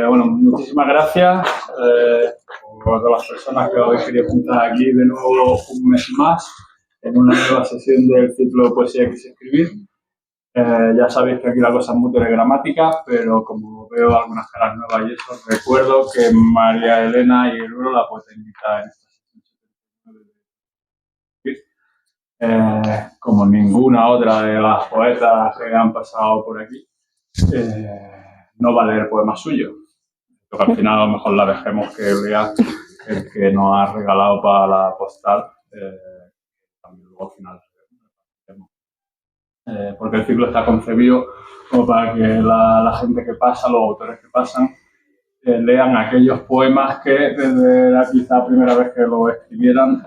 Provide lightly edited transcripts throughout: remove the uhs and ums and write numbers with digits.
Bueno, muchísimas gracias por todas las personas que habéis querido juntar aquí de nuevo un mes más en una nueva sesión del ciclo de poesía que quise escribir. Ya sabéis que aquí la cosa es muy telegramática, pero como veo algunas caras nuevas y eso, recuerdo que María Elena y el Uro la pueden invitar en esta sesión. Como ninguna otra de las poetas que han pasado por aquí, no va a leer poemas suyos. Porque al final a lo mejor la dejemos que lea el que nos ha regalado para la postal. También luego al final porque el ciclo está concebido como para que la gente que pasa, los autores que pasan, lean aquellos poemas que desde la quizá primera vez que los escribieran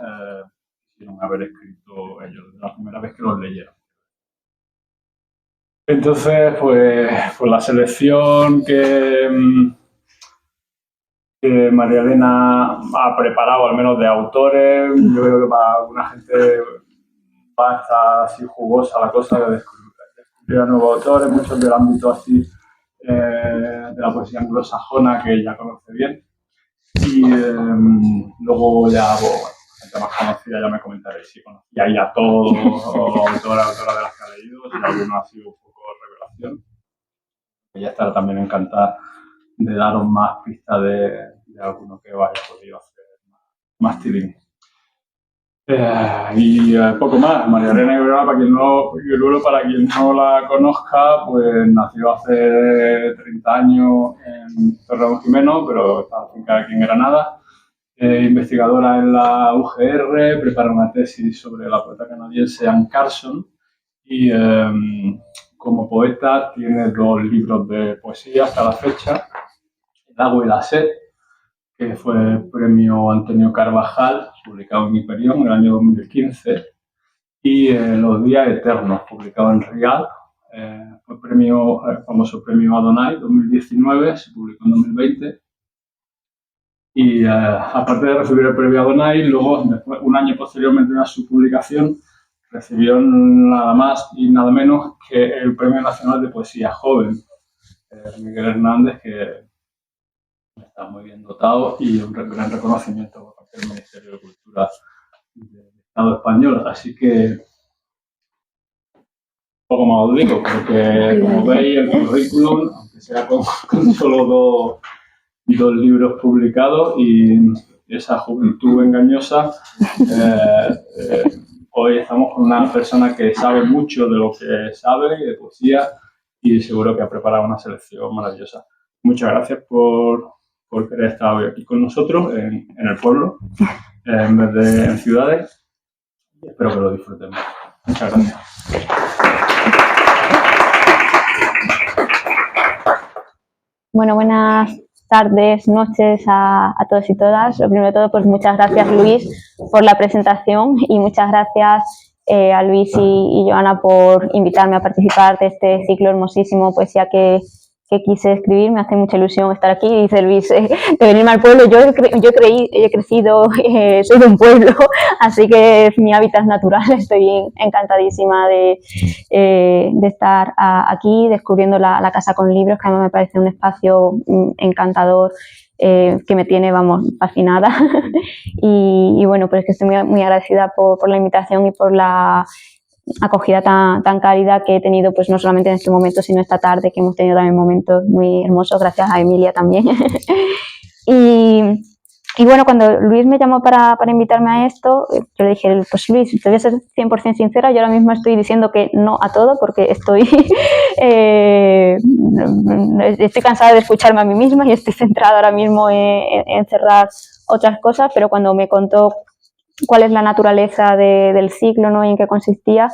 quisieron haber escrito ellos, desde la primera vez que los leyeron. Entonces, pues la selección que María Elena ha preparado, al menos de autores, yo creo que para alguna gente va a estar así jugosa la cosa de descubrir a nuevos autores, muchos del ámbito así de la poesía anglosajona que ella conoce bien. Y luego ya, bueno, gente más conocida ya me comentaréis si conocía ya todos los autores de las que ha leído, si alguno ha sido un poco revelación. Ella estará también encantada de daros más pistas de alguno que os haya podido hacer más tirín. Y poco más. María Elena Iberola, para quien no la conozca, pues nació hace 30 años en Torredonjimeno, pero está afincada aquí en Granada. Investigadora en la UGR, prepara una tesis sobre la poeta canadiense Anne Carson y como poeta tiene 2 libros de poesía hasta la fecha, El agua y la sed, que fue el premio Antonio Carvajal, publicado en Hiperión en el año 2015, y Los días eternos, publicado en Rial, fue el famoso premio Adonai 2019, se publicó en 2020. Y aparte de recibir el premio Adonai, luego, un año posteriormente a su publicación, recibió nada más y nada menos que el Premio Nacional de Poesía Joven, Miguel Hernández, que está muy bien dotado y un gran reconocimiento por parte del Ministerio de Cultura del Estado español. Así que poco más os digo, porque como veis el currículum, aunque sea con solo dos libros publicados y esa juventud engañosa, hoy estamos con una persona que sabe mucho de lo que sabe, de poesía, y seguro que ha preparado una selección maravillosa. Muchas gracias por querer estar hoy aquí con nosotros en el pueblo, en vez de en ciudades. Espero que lo disfrutemos. Muchas gracias. Bueno, buenas tardes, noches a todos y todas. Lo primero de todo, pues muchas gracias, Luis, por la presentación y muchas gracias a Luis y Joana por invitarme a participar de este ciclo hermosísimo Poesía que quise escribir. Me hace mucha ilusión estar aquí. Dice Luis, de venirme al pueblo. Yo he crecido, soy de un pueblo, así que es mi hábitat natural. Estoy encantadísima de estar aquí descubriendo la Casa con Libros, que además me parece un espacio encantador, que me tiene, vamos, fascinada. y bueno, pues que estoy muy agradecida por la invitación y por la acogida tan cálida que he tenido, pues no solamente en este momento, sino esta tarde, que hemos tenido también momentos muy hermosos, gracias a Emilia también. Y bueno, cuando Luis me llamó para invitarme a esto, yo le dije, pues Luis, te voy a ser 100% sincera, yo ahora mismo estoy diciendo que no a todo, porque estoy cansada de escucharme a mí misma y estoy centrada ahora mismo en cerrar otras cosas, pero cuando me contó cuál es la naturaleza del ciclo, ¿no? Y en qué consistía,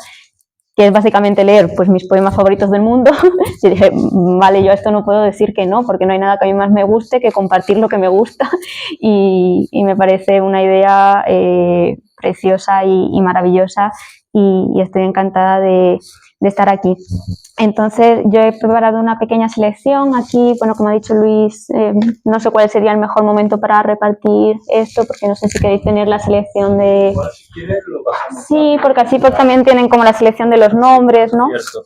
que es básicamente leer pues mis poemas favoritos del mundo, y dije, vale, yo a esto no puedo decir que no, porque no hay nada que a mí más me guste que compartir lo que me gusta, y me parece una idea preciosa y maravillosa, y estoy encantada de estar aquí. Entonces yo he preparado una pequeña selección aquí. Bueno, como ha dicho Luis, no sé cuál sería el mejor momento para repartir esto, porque no sé si queréis tener la selección de... Bueno, si quieres, lo pasamos. Sí, porque así pues también tienen como la selección de los nombres, ¿no? Cierto.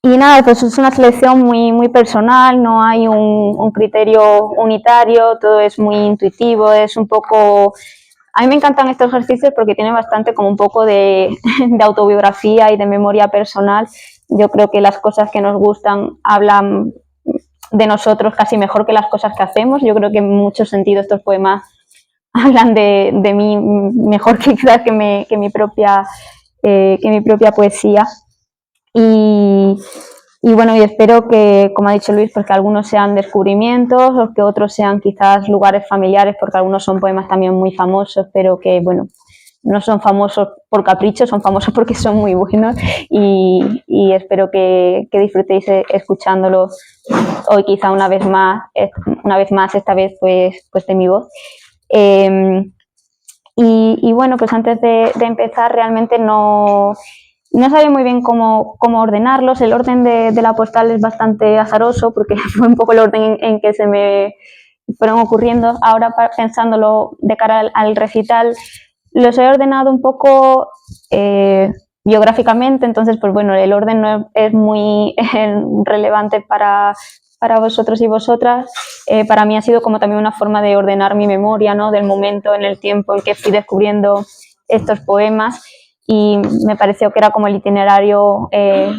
Y nada, pues es una selección muy personal, no hay un criterio unitario, todo es muy intuitivo, es un poco... A mí me encantan estos ejercicios porque tienen bastante como un poco de autobiografía y de memoria personal. Yo creo que las cosas que nos gustan hablan de nosotros casi mejor que las cosas que hacemos. Yo creo que en muchos sentidos estos poemas hablan de mí mejor que quizás que mi propia poesía. Y bueno, y espero que, como ha dicho Luis, pues que algunos sean descubrimientos o que otros sean quizás lugares familiares, porque algunos son poemas también muy famosos, pero que, bueno, no son famosos por capricho, son famosos porque son muy buenos y espero que disfrutéis escuchándolo hoy quizá una vez más, esta vez pues de mi voz. Y bueno, pues antes de empezar realmente no sabía muy bien cómo ordenarlos. El orden de la postal es bastante azaroso porque fue un poco el orden en que se me fueron ocurriendo. Ahora pensándolo de cara al recital, los he ordenado un poco biográficamente, entonces pues bueno, el orden no es muy relevante para vosotros y vosotras. Para mí ha sido como también una forma de ordenar mi memoria, ¿no? Del momento en el tiempo en que fui descubriendo estos poemas y me pareció que era como el itinerario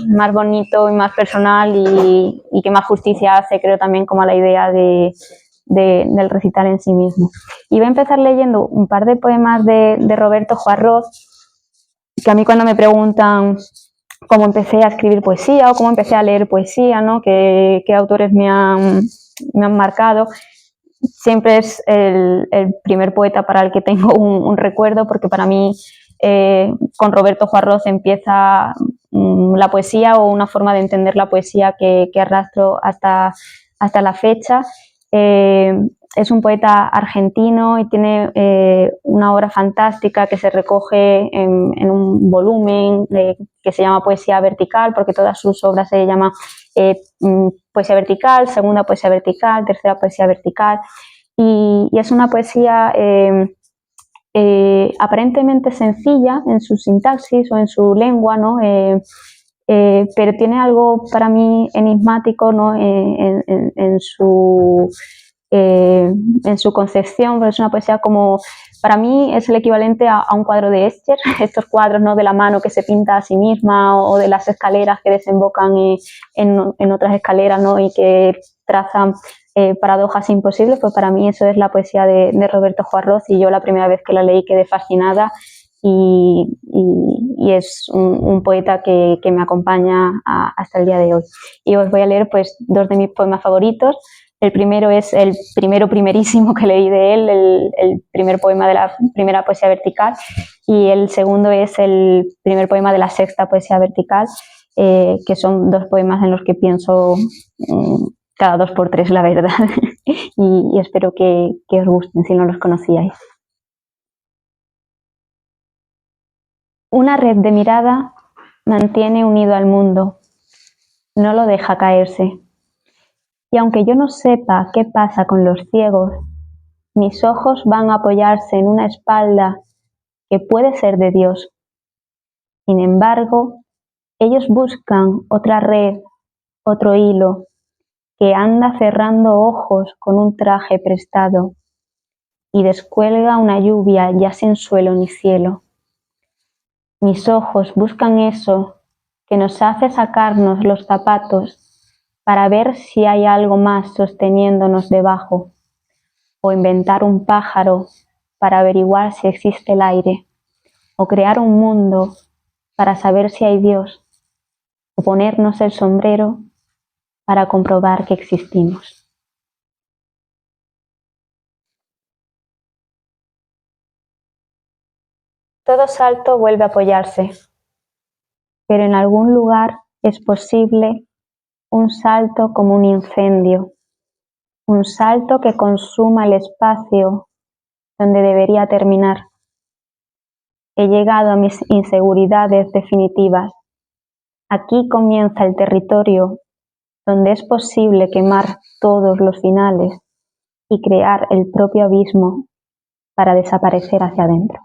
más bonito y más personal y que más justicia hace, creo, también como a la idea del recital en sí mismo. Y voy a empezar leyendo un par de poemas de Roberto Juarroz, que a mí cuando me preguntan cómo empecé a escribir poesía o cómo empecé a leer poesía, ¿no? qué autores me han marcado, siempre es el primer poeta para el que tengo un recuerdo, porque para mí con Roberto Juarroz empieza la poesía o una forma de entender la poesía que arrastro hasta la fecha. Es un poeta argentino y tiene una obra fantástica que se recoge en un volumen que se llama Poesía Vertical, porque todas sus obras se llaman Poesía Vertical, segunda Poesía Vertical, tercera Poesía Vertical, y es una poesía aparentemente sencilla en su sintaxis o en su lengua, ¿no? Pero tiene algo para mí enigmático, ¿no? En su concepción, porque es una poesía como, para mí es el equivalente a un cuadro de Escher, estos cuadros, ¿no? De la mano que se pinta a sí misma o de las escaleras que desembocan en otras escaleras, ¿no? Y que trazan paradojas imposibles. Pues para mí eso es la poesía de Roberto Juarroz, y yo la primera vez que la leí quedé fascinada y es un poeta que me acompaña hasta el día de hoy. Y os voy a leer pues dos de mis poemas favoritos. El primero es el primerísimo que leí de él, el primer poema de la primera Poesía Vertical, y el segundo es el primer poema de la sexta Poesía Vertical, que son dos poemas en los que pienso cada 2 por 3, la verdad. y espero que os gusten si no los conocíais. Una red de mirada mantiene unido al mundo, no lo deja caerse. Y aunque yo no sepa qué pasa con los ciegos, mis ojos van a apoyarse en una espalda que puede ser de Dios. Sin embargo, ellos buscan otra red, otro hilo, que anda cerrando ojos con un traje prestado y descuelga una lluvia ya sin suelo ni cielo. Mis ojos buscan eso que nos hace sacarnos los zapatos para ver si hay algo más sosteniéndonos debajo, o inventar un pájaro para averiguar si existe el aire, o crear un mundo para saber si hay Dios, o ponernos el sombrero para comprobar que existimos. Todo salto vuelve a apoyarse, pero en algún lugar es posible un salto como un incendio, un salto que consuma el espacio donde debería terminar. He llegado a mis inseguridades definitivas. Aquí comienza el territorio donde es posible quemar todos los finales y crear el propio abismo para desaparecer hacia adentro.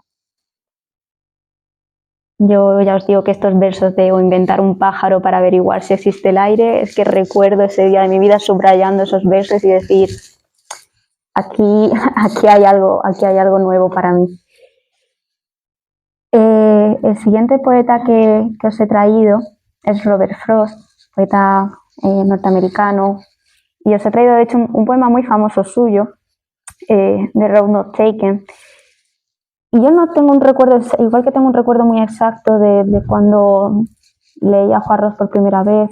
Yo ya os digo que estos versos de o inventar un pájaro para averiguar si existe el aire, es que recuerdo ese día de mi vida subrayando esos versos y decir, aquí hay algo nuevo para mí. El siguiente poeta que os he traído es Robert Frost, poeta norteamericano, y os he traído de hecho un poema muy famoso suyo, The Road Not Taken. Y yo no tengo un recuerdo, igual que tengo un recuerdo muy exacto de cuando leí a Juan Ros por primera vez.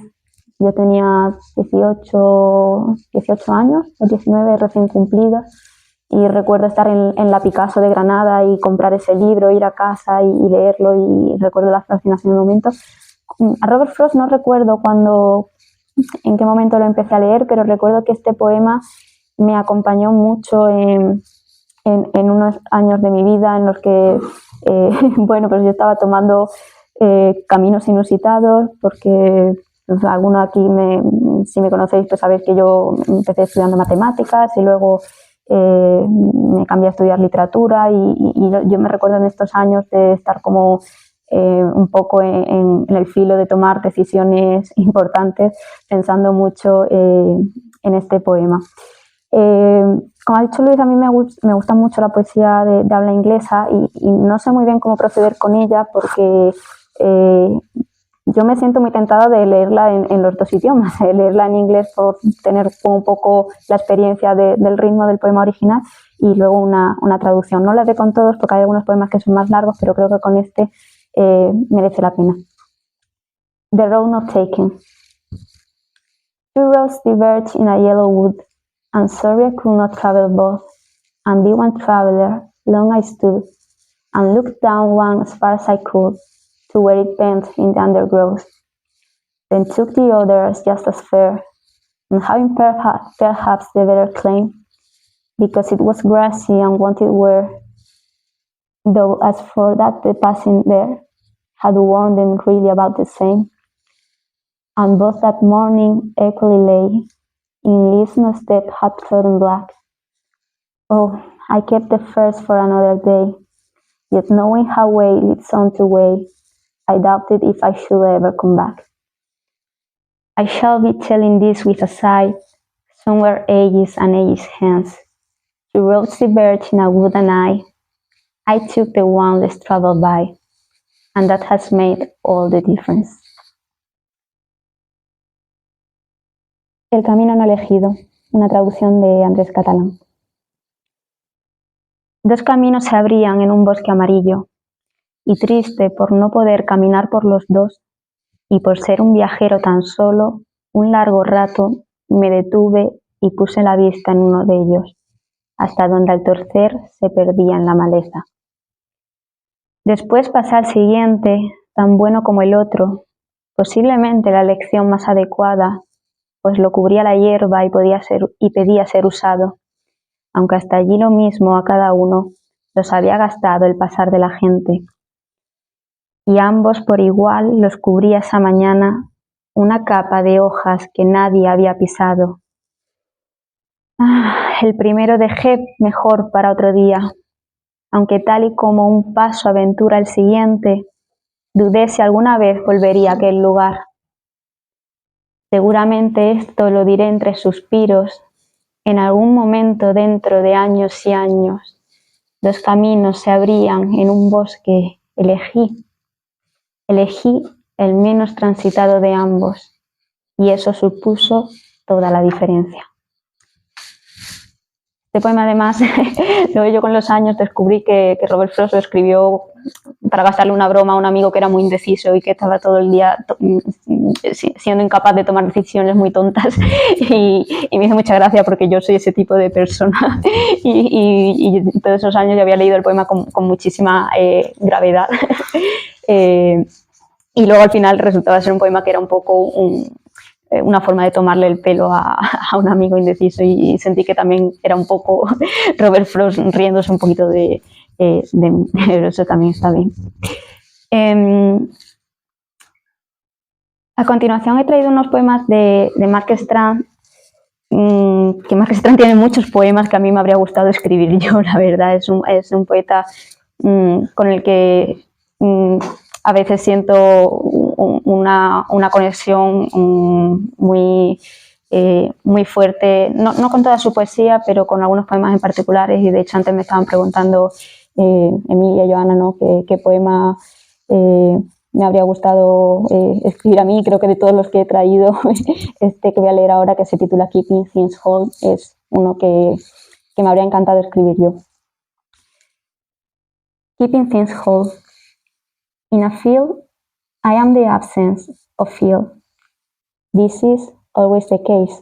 Yo tenía 18 años, o 19 recién cumplidos, y recuerdo estar en la Picasso de Granada y comprar ese libro, ir a casa y leerlo, y recuerdo la fascinación del momento. A Robert Frost no recuerdo en qué momento lo empecé a leer, pero recuerdo que este poema me acompañó mucho en unos años de mi vida en los que, bueno, pues yo estaba tomando caminos inusitados, porque pues, alguno aquí, si me conocéis, pues sabéis que yo empecé estudiando matemáticas y luego me cambié a estudiar literatura y yo me recuerdo en estos años de estar como un poco en el filo de tomar decisiones importantes, pensando mucho en este poema. Como ha dicho Luis, a mí me gusta mucho la poesía de habla inglesa y no sé muy bien cómo proceder con ella porque yo me siento muy tentada de leerla en los dos idiomas, de leerla en inglés por tener un poco la experiencia del ritmo del poema original y luego una traducción. No la haré con todos porque hay algunos poemas que son más largos, pero creo que con este merece la pena. The Road Not Taken. Two roads diverge in a yellow wood, and sorry I could not travel both, and be one traveler, long I stood, and looked down one as far as I could, to where it bent in the undergrowth, then took the other as just as fair, and having perhaps the better claim, because it was grassy and wanted wear, though as for that the passing there had warned them really about the same, and both that morning equally lay, in leaves no step had trodden black. Oh, I kept the first for another day, yet knowing how way leads on to way, I doubted if I should ever come back. I shall be telling this with a sigh, somewhere ages and ages hence. Two roads diverged in a wood and I took the one less traveled by, and that has made all the difference. El camino no elegido, una traducción de Andrés Catalán. Dos caminos se abrían en un bosque amarillo, y triste por no poder caminar por los dos, y por ser un viajero tan solo, un largo rato me detuve y puse la vista en uno de ellos, hasta donde al torcer se perdía en la maleza. Después pasé al siguiente, tan bueno como el otro, posiblemente la elección más adecuada, pues lo cubría la hierba y pedía ser usado, aunque hasta allí lo mismo a cada uno los había gastado el pasar de la gente. Y ambos por igual los cubría esa mañana una capa de hojas que nadie había pisado. El primero dejé mejor para otro día, aunque tal y como un paso aventura el siguiente, dudé si alguna vez volvería a aquel lugar. Seguramente esto lo diré entre suspiros, en algún momento dentro de años y años. Los caminos se abrían en un bosque, elegí el menos transitado de ambos, y eso supuso toda la diferencia. Este poema, además, luego yo con los años descubrí que Robert Frost lo escribió para gastarle una broma a un amigo que era muy indeciso y que estaba todo el día siendo incapaz de tomar decisiones muy tontas y me hizo mucha gracia porque yo soy ese tipo de persona y todos esos años yo había leído el poema con muchísima gravedad y luego al final resultaba ser un poema que era un poco una forma de tomarle el pelo a un amigo indeciso y sentí que también era un poco Robert Frost riéndose un poquito de mí, pero eso también está bien. A continuación he traído unos poemas de Mark Strand, que Mark Strand tiene muchos poemas que a mí me habría gustado escribir yo, la verdad, es un poeta con el que a veces siento una conexión muy fuerte, no con toda su poesía, pero con algunos poemas en particulares. Y de hecho antes me estaban preguntando Emilia y Joana, ¿no? ¿Qué poema me habría gustado escribir a mí? Creo que de todos los que he traído, este que voy a leer ahora, que se titula Keeping Things Whole, es uno que me habría encantado escribir yo. Keeping things whole. In a field, I am the absence of field. This is always the case.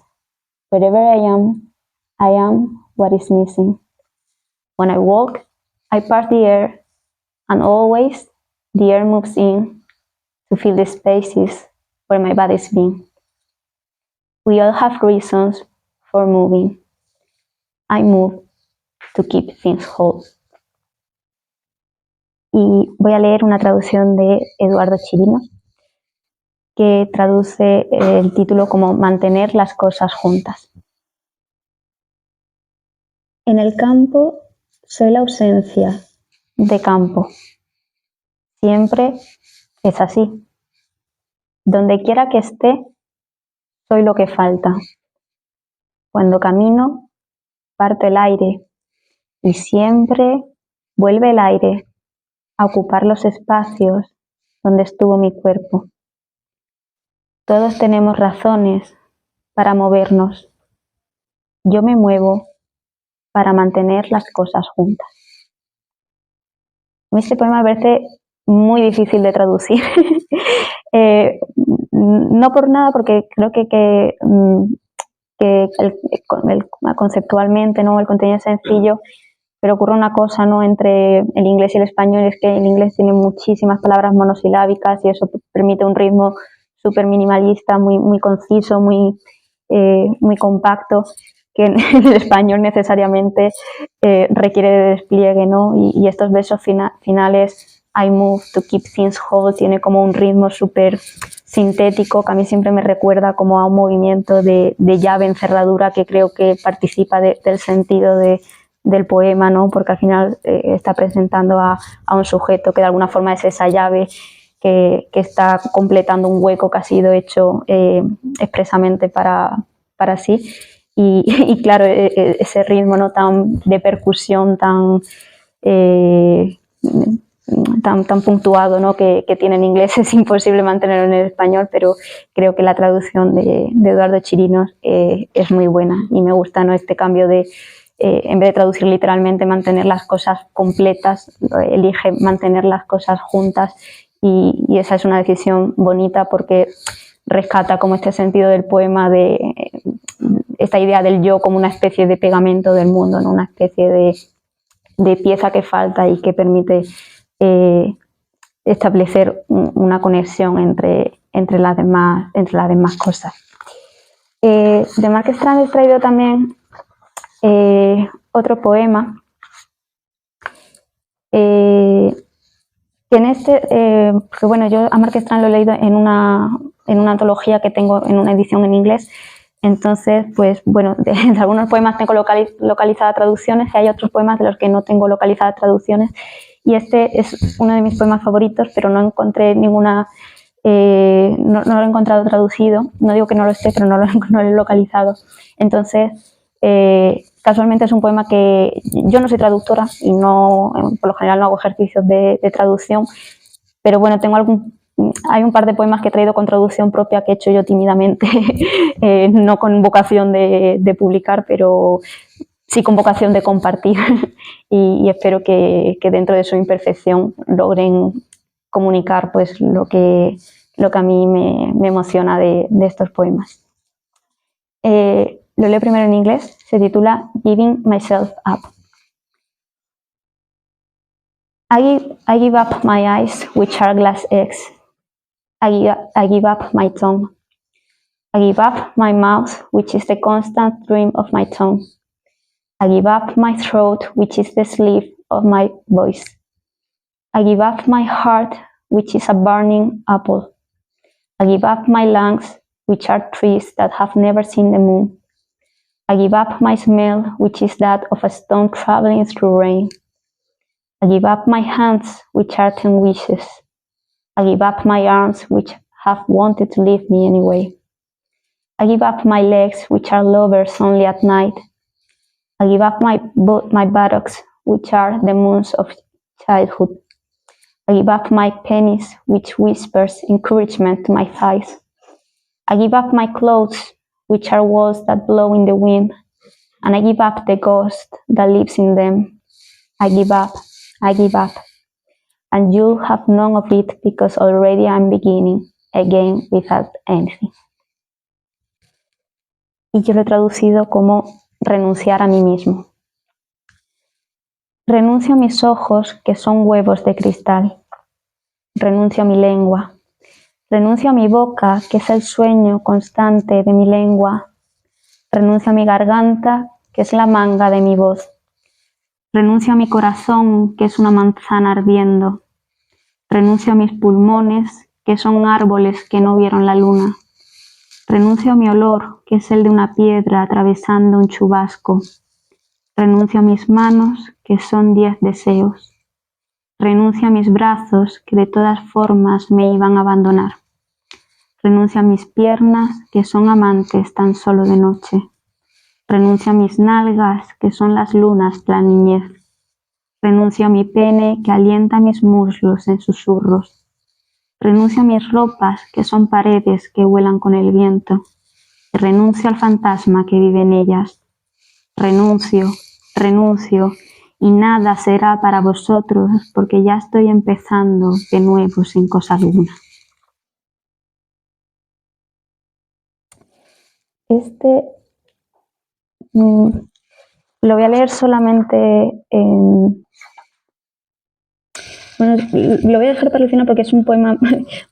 Wherever I am what is missing. When I walk, I part the air, and always the air moves in to fill the spaces where my body's been. We all have reasons for moving. I move to keep things whole. Y voy a leer una traducción de Eduardo Chirinos, que traduce el título como Mantener las cosas juntas. En el campo soy la ausencia de campo. Siempre es así. Donde quiera que esté, soy lo que falta. Cuando camino, parto el aire y siempre vuelve el aire a ocupar los espacios donde estuvo mi cuerpo. Todos tenemos razones para movernos. Yo me muevo para mantener las cosas juntas. A mí este poema me parece muy difícil de traducir. No por nada, porque creo que conceptualmente, ¿no?, el contenido es sencillo, pero ocurre una cosa, ¿no?, entre el inglés y el español, es que el inglés tiene muchísimas palabras monosilábicas y eso permite un ritmo súper minimalista, muy conciso, muy compacto, que en el español necesariamente requiere de despliegue, ¿no? Y estos versos finales, I move to keep things whole, tiene como un ritmo súper sintético que a mí siempre me recuerda como a un movimiento de llave en cerradura, que creo que participa del sentido del poema, ¿no? Porque al final está presentando a un sujeto que de alguna forma es esa llave que está completando un hueco que ha sido hecho expresamente para sí. Y claro, ese ritmo, ¿no?, tan de percusión, tan puntuado, ¿no?, que tiene en inglés, es imposible mantenerlo en el español, pero creo que la traducción de Eduardo Chirinos es muy buena y me gusta, ¿no?, este cambio de, en vez de traducir literalmente, mantener las cosas completas, elige mantener las cosas juntas, y esa es una decisión bonita porque rescata como este sentido del poema, de esta idea del yo como una especie de pegamento del mundo, ¿no?, una especie de pieza que falta y que permite establecer una conexión entre las demás cosas. De Mark Strand he traído también otro poema que en porque bueno, yo a Mark Strand lo he leído en una antología que tengo en una edición en inglés. Entonces, pues bueno, de algunos poemas tengo localizadas traducciones y hay otros poemas de los que no tengo localizadas traducciones. Y este es uno de mis poemas favoritos, pero no encontré ninguna, no lo he encontrado traducido. No digo que no lo esté, pero no lo he localizado. Entonces, casualmente es un poema que yo no soy traductora y no, por lo general no hago ejercicios de traducción, pero bueno, hay un par de poemas que he traído con traducción propia que he hecho yo tímidamente, no con vocación de publicar, pero sí con vocación de compartir y espero que dentro de su imperfección logren comunicar pues lo que a mí me emociona de estos poemas. Lo leo primero en inglés, se titula Giving Myself Up. I give up my eyes, which are glass eggs. I give up my tongue. I give up my mouth, which is the constant dream of my tongue. I give up my throat, which is the sleep of my voice. I give up my heart, which is a burning apple. I give up my lungs, which are trees that have never seen the moon. I give up my smell, which is that of a stone traveling through rain. I give up my hands, which are 10 wishes. I give up my arms, which have wanted to leave me anyway. I give up my legs, which are lovers only at night. I give up my buttocks, which are the moons of childhood. I give up my penis, which whispers encouragement to my thighs. I give up my clothes, which are walls that blow in the wind, and I give up the ghost that lives in them. I give up, and you'll have none of it because already I'm beginning again without anything. Y yo lo he traducido como renunciar a mí mismo. Renuncio a mis ojos, que son huevos de cristal. Renuncio a mi lengua. Renuncio a mi boca, que es el sueño constante de mi lengua. Renuncio a mi garganta, que es la manga de mi voz. Renuncio a mi corazón, que es una manzana ardiendo. Renuncio a mis pulmones, que son árboles que no vieron la luna. Renuncio a mi olor, que es el de una piedra atravesando un chubasco. Renuncio a mis manos, que son 10 deseos. Renuncio a mis brazos, que de todas formas me iban a abandonar. Renuncio a mis piernas, que son amantes tan solo de noche. Renuncio a mis nalgas, que son las lunas de la niñez. Renuncio a mi pene, que alienta mis muslos en susurros. Renuncio a mis ropas, que son paredes que vuelan con el viento. Y renuncio al fantasma que vive en ellas. Renuncio, y nada será para vosotros, porque ya estoy empezando de nuevo sin cosa alguna. Lo voy a leer solamente bueno, lo voy a dejar para el final porque es un poema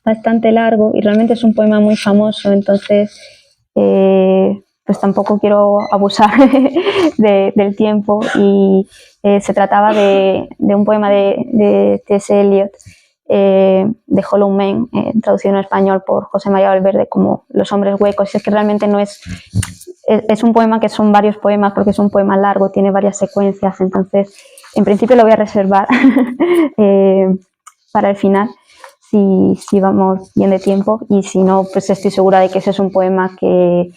bastante largo y realmente es un poema muy famoso, entonces pues tampoco quiero abusar del tiempo y se trataba de un poema de T.S. Eliot, de Hollow Men, traducido en español por José María Valverde como Los hombres huecos. Es que realmente no es un poema que son varios poemas porque es un poema largo, tiene varias secuencias, entonces en principio lo voy a reservar para el final si vamos bien de tiempo, y si no, pues estoy segura de que ese es un poema que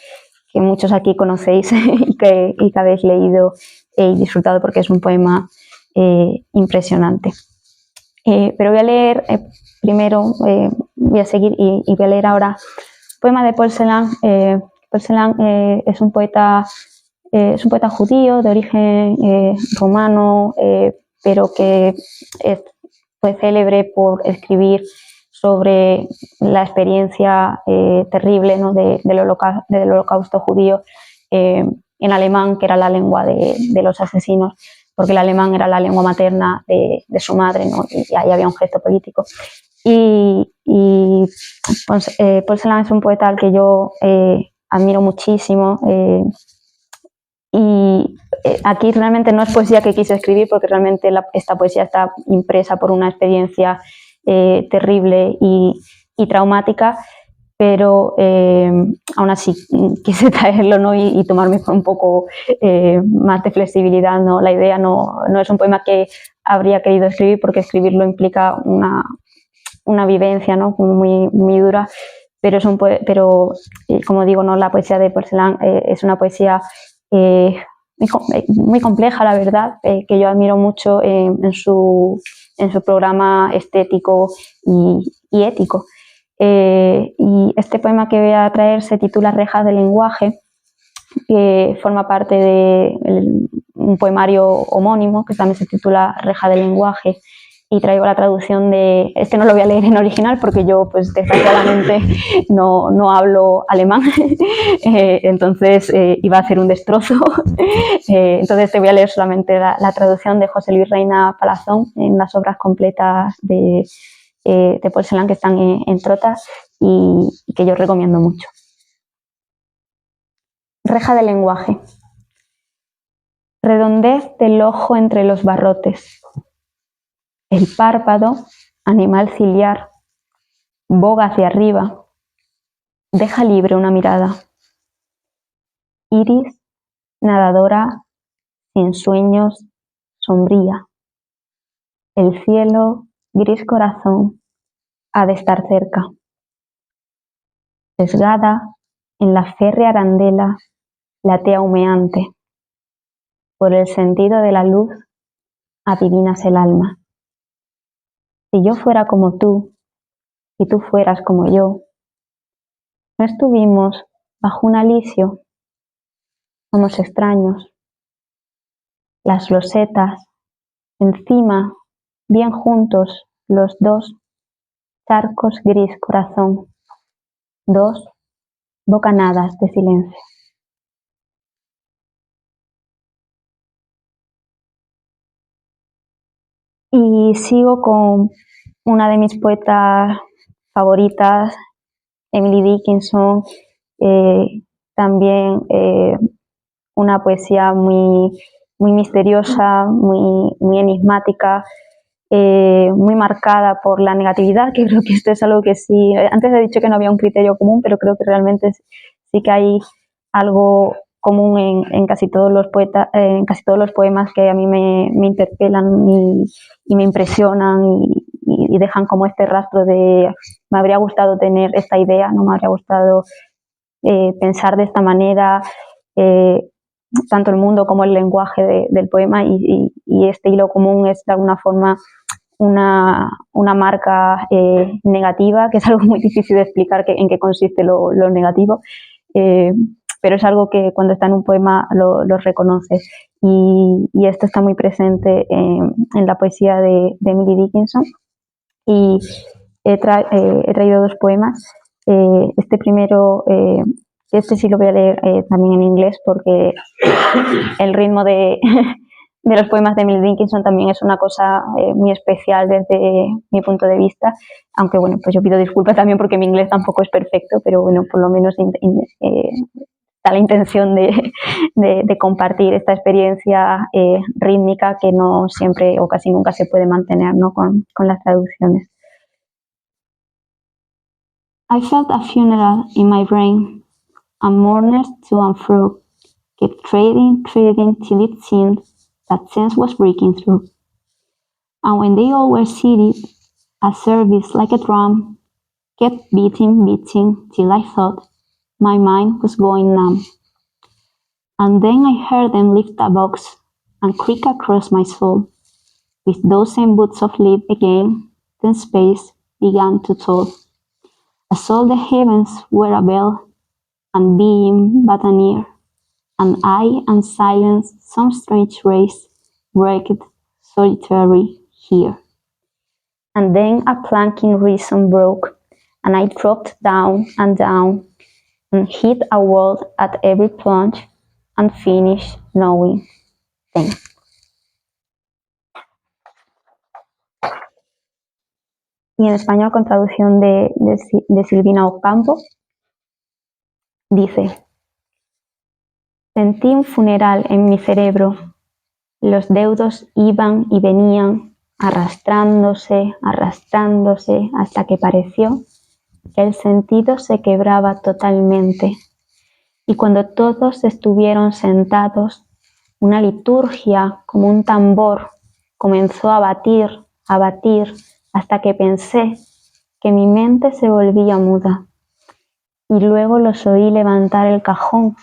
muchos aquí conocéis y que habéis leído y disfrutado porque es un poema impresionante. Pero voy a leer primero, voy a seguir y voy a leer ahora un poema de Paul Celan. Paul Celan es un poeta judío de origen romano, pero que fue célebre por escribir sobre la experiencia terrible, ¿no? del holocausto judío en alemán, que era la lengua de los asesinos, porque el alemán era la lengua materna de su madre, ¿no? Y ahí había un gesto político. Y Paul Celan es un poeta al que yo admiro muchísimo, y aquí realmente no es poesía que quise escribir porque realmente esta poesía está impresa por una experiencia terrible y traumática, pero aún así quise traerlo, ¿no? y tomarme un poco más de flexibilidad, ¿no? La idea no es un poema que habría querido escribir porque escribirlo implica una vivencia, ¿no? muy, muy dura, pero como digo, ¿no? La poesía de Paul Celan es una poesía muy compleja, la verdad, que yo admiro mucho en su programa estético y ético. Y este poema que voy a traer se titula Rejas del lenguaje, que forma parte de un poemario homónimo que también se titula Reja del lenguaje, y traigo la traducción de... Este no lo voy a leer en original porque yo, pues desgraciadamente, no hablo alemán, entonces iba a hacer un destrozo. Entonces te voy a leer solamente la traducción de José Luis Reina Palazón en las obras completas de Paul Celan, que están en Trota y que yo recomiendo mucho. Reja del lenguaje. Redondez del ojo entre los barrotes. El párpado, animal ciliar, boga hacia arriba, deja libre una mirada. Iris, nadadora, sin sueños, sombría. El cielo, gris corazón, ha de estar cerca. Sesgada en la férrea arandela, latea humeante. Por el sentido de la luz, adivinas el alma. Si yo fuera como tú, si tú fueras como yo, no estuvimos bajo un alisio, somos extraños. Las losetas, encima, bien juntos, los dos, charcos gris corazón, dos bocanadas de silencio. Y sigo con una de mis poetas favoritas, Emily Dickinson, también una poesía muy misteriosa, muy enigmática, muy marcada por la negatividad, que creo que esto es algo que sí, antes he dicho que no había un criterio común, pero creo que realmente sí que hay algo común en casi todos los poetas, en casi todos los poemas que a mí me interpelan y me impresionan y dejan como este rastro de me habría gustado tener esta idea, no me habría gustado pensar de esta manera, tanto el mundo como el lenguaje del poema y este hilo común es de alguna forma una marca negativa, que es algo muy difícil de explicar en qué consiste lo negativo, pero es algo que cuando está en un poema lo reconoces y esto está muy presente en la poesía de Emily Dickinson y he traído dos poemas. Este primero, este sí lo voy a leer también en inglés porque el ritmo de los poemas de Emily Dickinson también es una cosa muy especial desde mi punto de vista, aunque bueno, pues yo pido disculpas también porque mi inglés tampoco es perfecto, pero bueno, por lo menos da la intención de compartir esta experiencia rítmica que no siempre o casi nunca se puede mantener, ¿no? con las traducciones. I felt a funeral in my brain, and mourners to and fro kept trading till it seemed that sense was breaking through. And when they all were seated, a service like a drum kept beating till I thought my mind was going numb. And then I heard them lift a box and creak across my soul. With those same boots of lead again, then space began to toll. As all the heavens were a bell, and being but an ear, and I and silence some strange race worked solitary here. And then a planking reason broke, and I dropped down and down, and hit a wall at every plunge, and finished knowing then. Y en español, con traducción de Silvina Ocampo, dice: sentí un funeral en mi cerebro, los deudos iban y venían, arrastrándose, hasta que pareció que el sentido se quebraba totalmente. Y cuando todos estuvieron sentados, una liturgia como un tambor comenzó a batir, hasta que pensé que mi mente se volvía muda. Y luego los oí levantar el cajón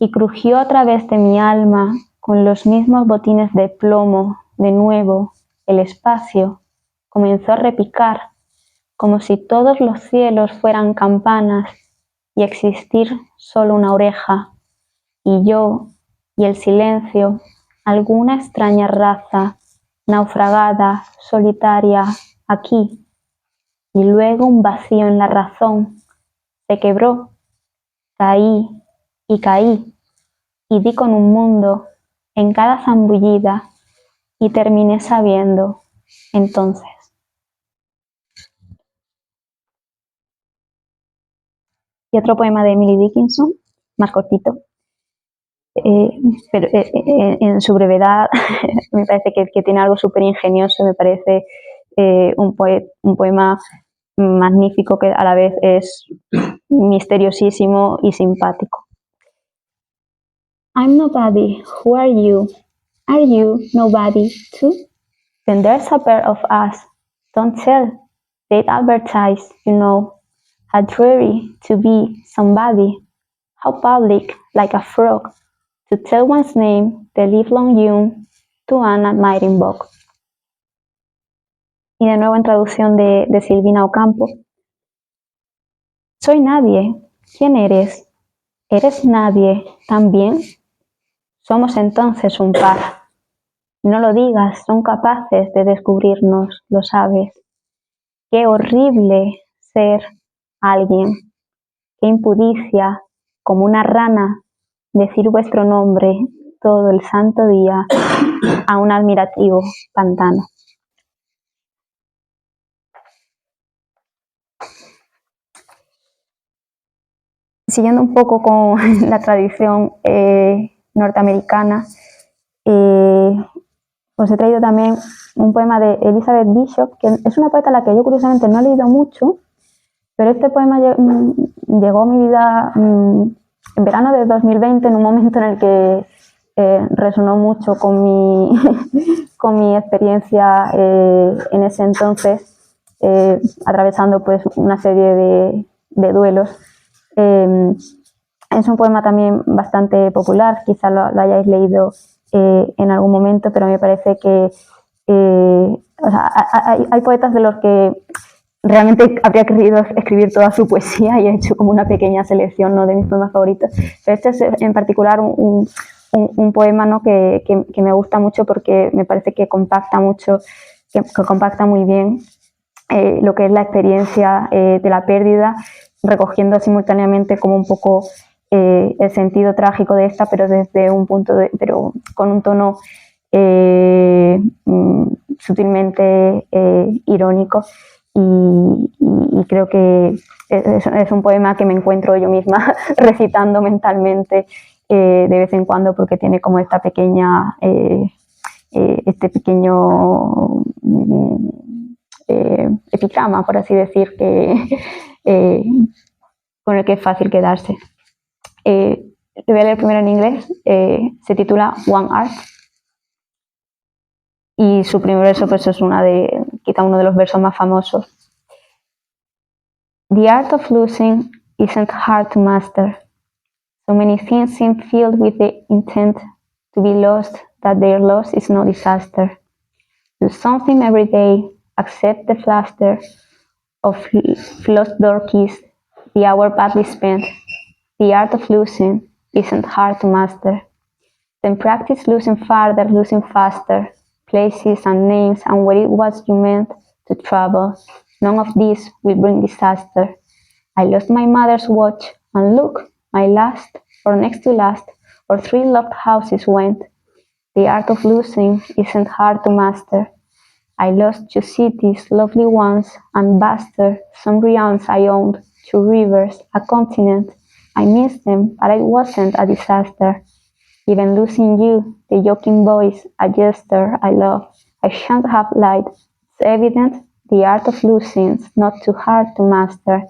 y crujió a través de mi alma con los mismos botines de plomo. De nuevo, el espacio comenzó a repicar como si todos los cielos fueran campanas y existir solo una oreja, y yo y el silencio, alguna extraña raza, naufragada, solitaria, aquí, y luego un vacío en la razón, se quebró, caí, y di con un mundo en cada zambullida, y terminé sabiendo, entonces. Y otro poema de Emily Dickinson, más cortito, pero en su brevedad me parece que tiene algo súper ingenioso, me parece un poema magnífico que a la vez es misteriosísimo y simpático. I'm nobody, who are you? Are you nobody too? Then there's a pair of us, don't tell. They'd advertise, how dreary to be somebody, how public, like a frog, to tell one's name the livelong young to an admiring book. Y de nuevo en traducción de Silvina Ocampo. Soy nadie. ¿Quién eres? ¿Eres nadie también? Somos entonces un par. No lo digas, son capaces de descubrirnos, lo sabes. Qué horrible ser alguien. Qué impudicia, como una rana, decir vuestro nombre todo el santo día a un admirativo pantano. Siguiendo un poco con la tradición norteamericana, os he traído también un poema de Elizabeth Bishop, que es una poeta a la que yo curiosamente no he leído mucho, pero este poema llegó a mi vida en verano de 2020, en un momento en el que resonó mucho con mi experiencia en ese entonces, atravesando pues una serie de duelos. Es un poema también bastante popular, quizá lo hayáis leído en algún momento, pero me parece que hay poetas de los que realmente habría querido escribir toda su poesía y he hecho como una pequeña selección, ¿no?, de mis poemas favoritos. Pero este es en particular un poema, ¿no?, que me gusta mucho porque me parece que compacta mucho, que compacta muy bien lo que es la experiencia de la pérdida, recogiendo simultáneamente como un poco el sentido trágico de esta, pero desde un punto pero con un tono sutilmente irónico, y creo que es un poema que me encuentro yo misma recitando mentalmente de vez en cuando, porque tiene como esta pequeña este pequeño epigrama, por así decir, con el que es fácil quedarse. Le voy a leer primero en inglés. Se titula One Art y su primer verso pues es quizá uno de los versos más famosos. The art of losing isn't hard to master. So many things seem filled with the intent to be lost that their loss is no disaster. Do something every day, accept the fluster of lost door keys, the hour badly spent. The art of losing isn't hard to master. Then practice losing farther, losing faster, places and names and what it was you meant to travel. None of this will bring disaster. I lost my mother's watch, and look, my last, or next to last, or 3 loved houses went. The art of losing isn't hard to master. I lost 2 cities, lovely ones, and vaster, some realms I owned, 2 rivers, a continent. I missed them, but it wasn't a disaster. Even losing you, the joking voice, a gesture I love, I shan't have lied. It's evident the art of losing's not too hard to master,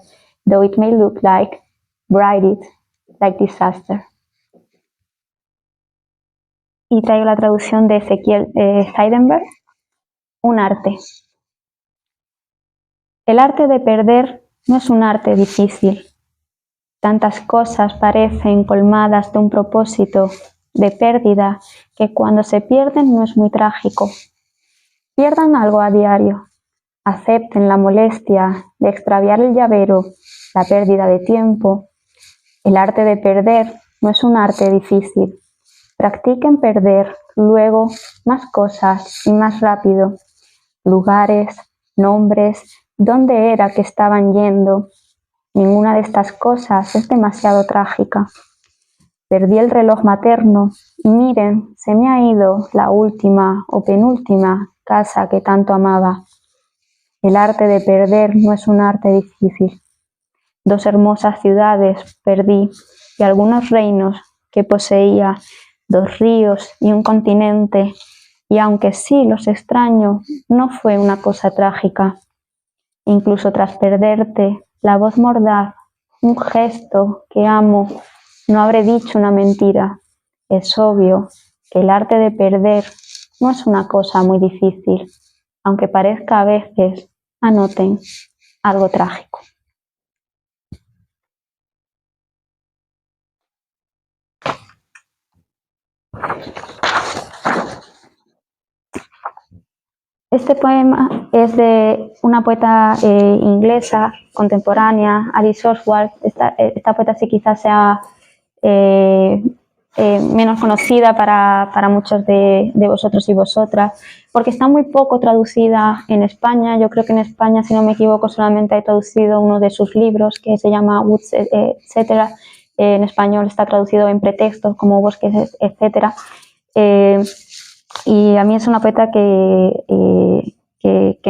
though it may look like, bright it, like disaster. Y traigo la traducción de Ezequiel Seidenberg. Un arte. El arte de perder no es un arte difícil. Tantas cosas parecen colmadas de un propósito de pérdida que cuando se pierden no es muy trágico. Pierdan algo a diario. Acepten la molestia de extraviar el llavero, la pérdida de tiempo. El arte de perder no es un arte difícil. Practiquen perder luego más cosas y más rápido. Lugares, nombres, dónde era que estaban yendo. Ninguna de estas cosas es demasiado trágica. Perdí el reloj materno y miren, se me ha ido la última o penúltima casa que tanto amaba. El arte de perder no es un arte difícil. 2 hermosas ciudades perdí y algunos reinos que poseía, 2 ríos y un continente, y aunque sí los extraño, no fue una cosa trágica. Incluso tras perderte, la voz mordaz, un gesto que amo, no habré dicho una mentira. Es obvio que el arte de perder no es una cosa muy difícil, aunque parezca a veces, anoten, algo trágico. Este poema es de una poeta inglesa contemporánea, Alice Oswald. Esta poeta sí quizás sea menos conocida para muchos de vosotros y vosotras, porque está muy poco traducida en España. Yo creo que en España, si no me equivoco, solamente hay traducido uno de sus libros, que se llama Woods, etc. En español está traducido en pretextos como Bosques, etc. Y a mí es una poeta que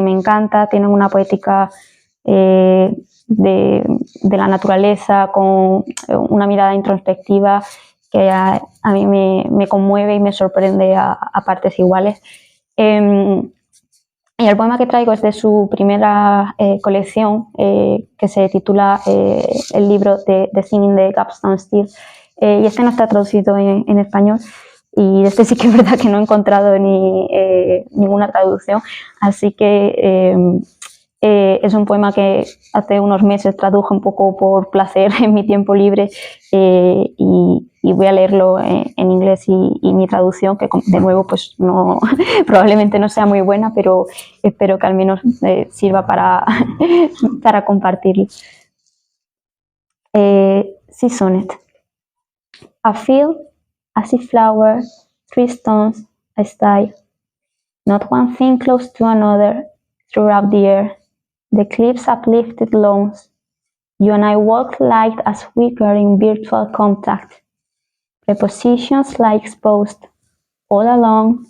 me encanta. Tiene una poética de la naturaleza con una mirada introspectiva que a mí me conmueve y me sorprende a partes iguales. Y el poema que traigo es de su primera colección, que se titula el libro de Singing the Capstone Steel, y este no está traducido en español. Y este sí que es verdad que no he encontrado ninguna traducción, así que es un poema que hace unos meses traduje un poco por placer en mi tiempo libre, y voy a leerlo en inglés, y mi traducción, que de nuevo pues no, probablemente no sea muy buena, pero espero que al menos sirva para, para compartirlo. Sea Sonnet. A field, a sea flower, 3 stones, a style. Not one thing close to another throughout the air. The cliffs uplifted lawns. You and I walk light as weaker in virtual contact. Prepositions lie exposed. All along,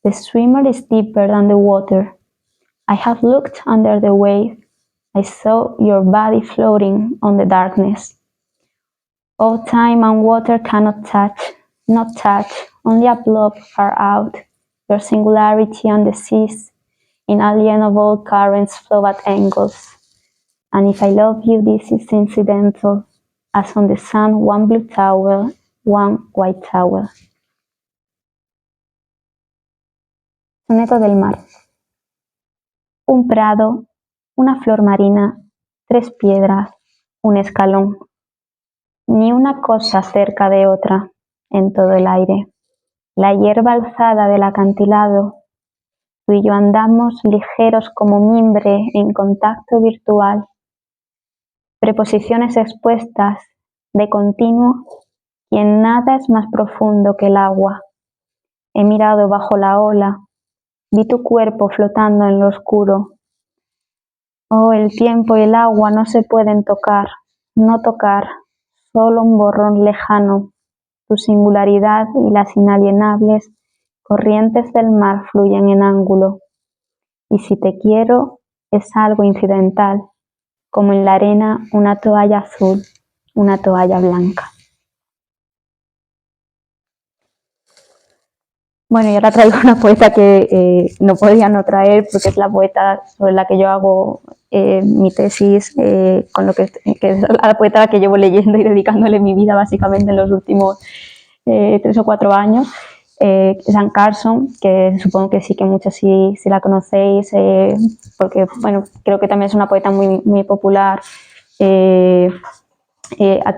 the swimmer is deeper than the water. I have looked under the wave. I saw your body floating on the darkness. Oh, time and water cannot touch, not touch, only a blob far out. Your singularity and the seas, inalienable currents flow at angles. And if I love you, this is incidental, as on the sun one blue towel, one white towel. Soneto del mar. Un prado, una flor marina, 3 piedras, un escalón. Ni una cosa cerca de otra, en todo el aire. La hierba alzada del acantilado, tú y yo andamos ligeros como mimbre en contacto virtual. Preposiciones expuestas, de continuo, y en nada es más profundo que el agua. He mirado bajo la ola, vi tu cuerpo flotando en lo oscuro. Oh, el tiempo y el agua no se pueden tocar, no tocar, solo un borrón lejano. Tu singularidad y las inalienables corrientes del mar fluyen en ángulo. Y si te quiero, es algo incidental, como en la arena una toalla azul, una toalla blanca. Bueno, y ahora traigo una poeta que no podía no traer, porque es la poeta sobre la que yo hago mi tesis, con lo que es la poeta a la que llevo leyendo y dedicándole mi vida básicamente en los últimos 3 o 4 años. Anne Carson, que supongo que sí, que muchos sí la conocéis, porque bueno, creo que también es una poeta muy popular aquí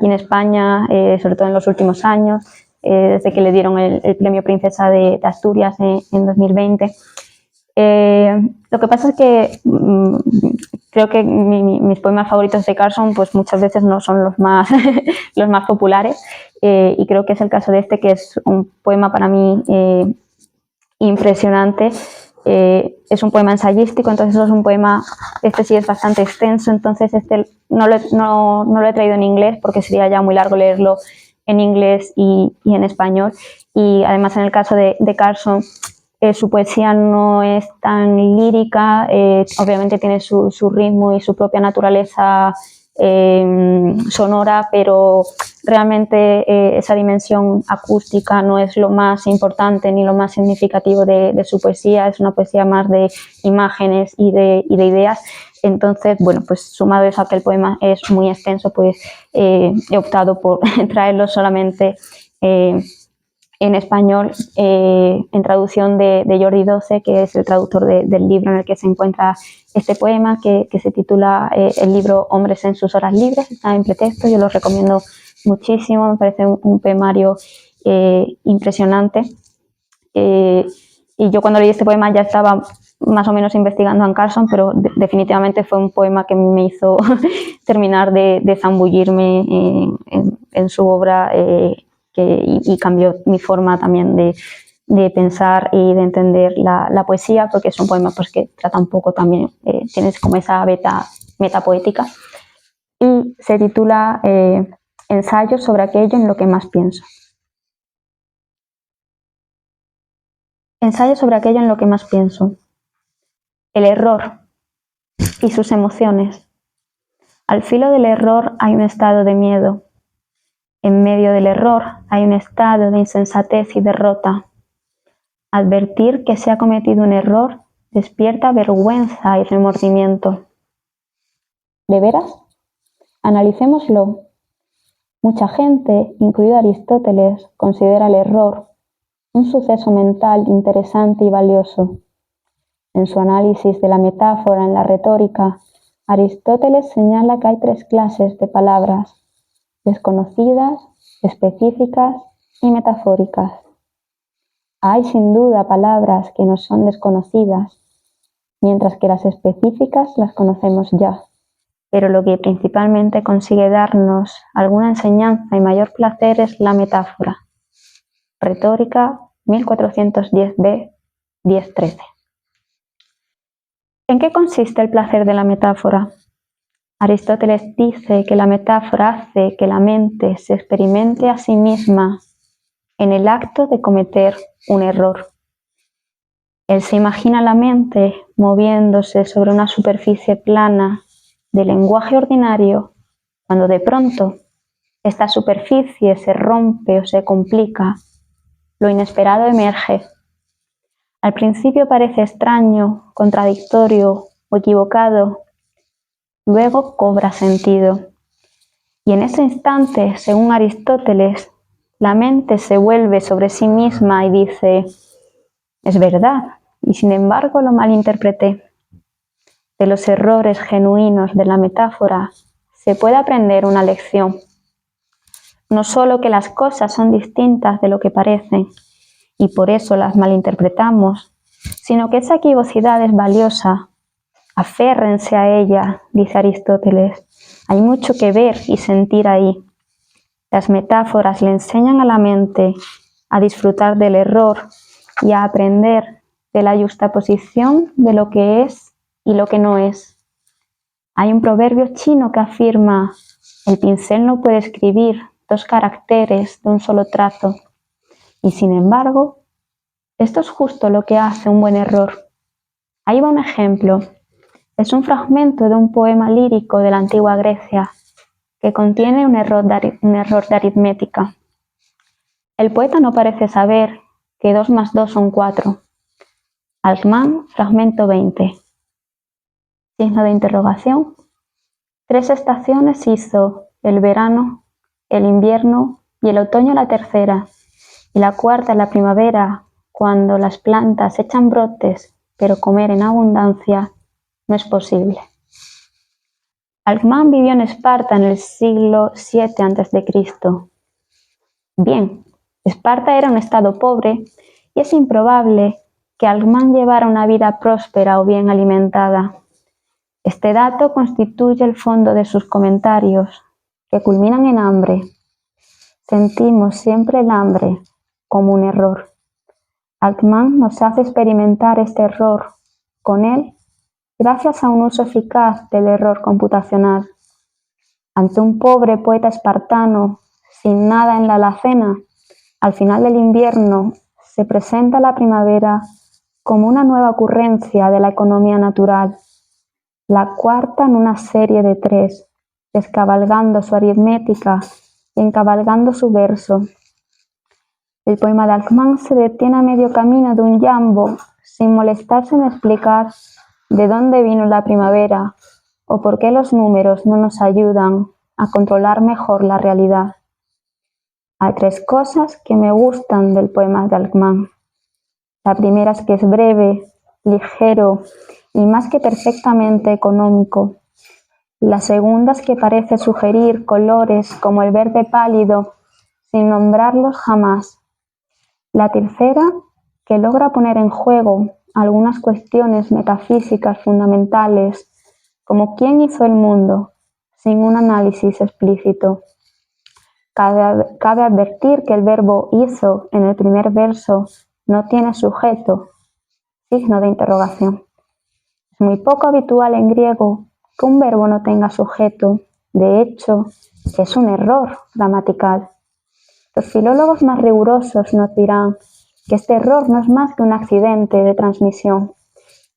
en España, sobre todo en los últimos años, desde que le dieron el premio Princesa de Asturias en 2020. Lo que pasa es que creo que mis poemas favoritos de Carson pues muchas veces no son los más, los más populares, y creo que es el caso de este, que es un poema para mí impresionante. Es un poema ensayístico, entonces es un poema, este sí es bastante extenso, entonces este no lo he traído en inglés porque sería ya muy largo leerlo en inglés y en español. Y además, en el caso de Carson, su poesía no es tan lírica, obviamente tiene su ritmo y su propia naturaleza sonora, pero realmente esa dimensión acústica no es lo más importante ni lo más significativo de su poesía. Es una poesía más de imágenes y de ideas. Entonces, bueno, pues sumado eso a que el poema es muy extenso, pues he optado por traerlo solamente en español, en traducción de Jordi Doce, que es el traductor del libro en el que se encuentra este poema, que se titula el libro Hombres en sus horas libres. Está en pretexto, yo lo recomiendo muchísimo, me parece un poemario impresionante. Y yo cuando leí este poema ya estaba más o menos investigando a Anne Carson, pero definitivamente fue un poema que me hizo terminar de zambullirme en su obra y cambió mi forma también de pensar y de entender la poesía, porque es un poema pues, que trata un poco también, tienes como esa metapoética, y se titula Ensayo sobre aquello en lo que más pienso. Ensayo sobre aquello en lo que más pienso. El error y sus emociones. Al filo del error hay un estado de miedo. En medio del error hay un estado de insensatez y derrota. Advertir que se ha cometido un error despierta vergüenza y remordimiento. ¿De veras? Analicémoslo. Mucha gente, incluido Aristóteles, considera el error un suceso mental interesante y valioso. En su análisis de la metáfora en la retórica, Aristóteles señala que hay 3 clases de palabras: desconocidas, específicas y metafóricas. Hay sin duda palabras que nos son desconocidas, mientras que las específicas las conocemos ya. Pero lo que principalmente consigue darnos alguna enseñanza y mayor placer es la metáfora. Retórica 1410b, 1013. ¿En qué consiste el placer de la metáfora? Aristóteles dice que la metáfora hace que la mente se experimente a sí misma en el acto de cometer un error. Él se imagina la mente moviéndose sobre una superficie plana de lenguaje ordinario, cuando de pronto esta superficie se rompe o se complica, lo inesperado emerge. Al principio parece extraño, contradictorio o equivocado, luego cobra sentido. Y en ese instante, según Aristóteles, la mente se vuelve sobre sí misma y dice: es verdad, y sin embargo lo malinterpreté. De los errores genuinos de la metáfora se puede aprender una lección. No solo que las cosas son distintas de lo que parecen y por eso las malinterpretamos, sino que esa equivocidad es valiosa. Aférrense a ella, dice Aristóteles. Hay mucho que ver y sentir ahí. Las metáforas le enseñan a la mente a disfrutar del error y a aprender de la yuxtaposición de lo que es y lo que no es. Hay un proverbio chino que afirma: el pincel no puede escribir 2 caracteres de un solo trazo. Y sin embargo, esto es justo lo que hace un buen error. Ahí va un ejemplo. Es un fragmento de un poema lírico de la antigua Grecia que contiene un error de aritmética. El poeta no parece saber que 2 más 2 son 4. Alcmán, fragmento 20. Signo de interrogación. 3 estaciones hizo: el verano, el invierno y el otoño la tercera, y la cuarta la primavera, cuando las plantas echan brotes, pero comer en abundancia no es posible. Alcmán vivió en Esparta en el siglo VII a.C. Bien, Esparta era un estado pobre y es improbable que Alcmán llevara una vida próspera o bien alimentada. Este dato constituye el fondo de sus comentarios, que culminan en hambre. Sentimos siempre el hambre como un error. Alcmán nos hace experimentar este error con él gracias a un uso eficaz del error computacional. Ante un pobre poeta espartano sin nada en la alacena, al final del invierno se presenta la primavera como una nueva ocurrencia de la economía natural, la cuarta en una serie de 3, descabalgando su aritmética y encabalgando su verso. El poema de Alcmán se detiene a medio camino de un jambo, sin molestarse en explicar de dónde vino la primavera o por qué los números no nos ayudan a controlar mejor la realidad. Hay 3 cosas que me gustan del poema de Alcmán. La primera es que es breve, ligero y más que perfectamente económico. La segunda es que parece sugerir colores como el verde pálido sin nombrarlos jamás. La tercera, que logra poner en juego algunas cuestiones metafísicas fundamentales, como quién hizo el mundo, sin un análisis explícito. Cabe advertir que el verbo hizo en el primer verso no tiene sujeto, signo de interrogación. Es muy poco habitual en griego que un verbo no tenga sujeto. De hecho, es un error gramatical. Los filólogos más rigurosos nos dirán que este error no es más que un accidente de transmisión,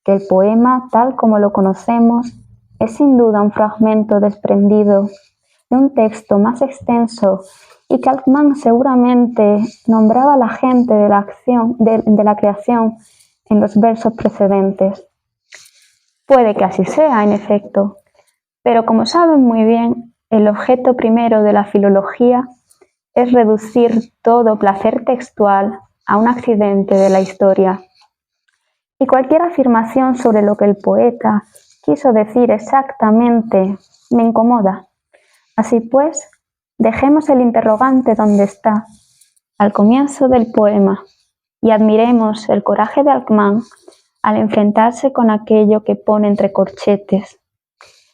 que el poema, tal como lo conocemos, es sin duda un fragmento desprendido de un texto más extenso y que Alcmán seguramente nombraba a la gente de la creación en los versos precedentes. Puede que así sea, en efecto, pero como saben muy bien, el objeto primero de la filología es reducir todo placer textual a un accidente de la historia. Y cualquier afirmación sobre lo que el poeta quiso decir exactamente me incomoda. Así pues, dejemos el interrogante donde está, al comienzo del poema, y admiremos el coraje de Alcmán al enfrentarse con aquello que pone entre corchetes.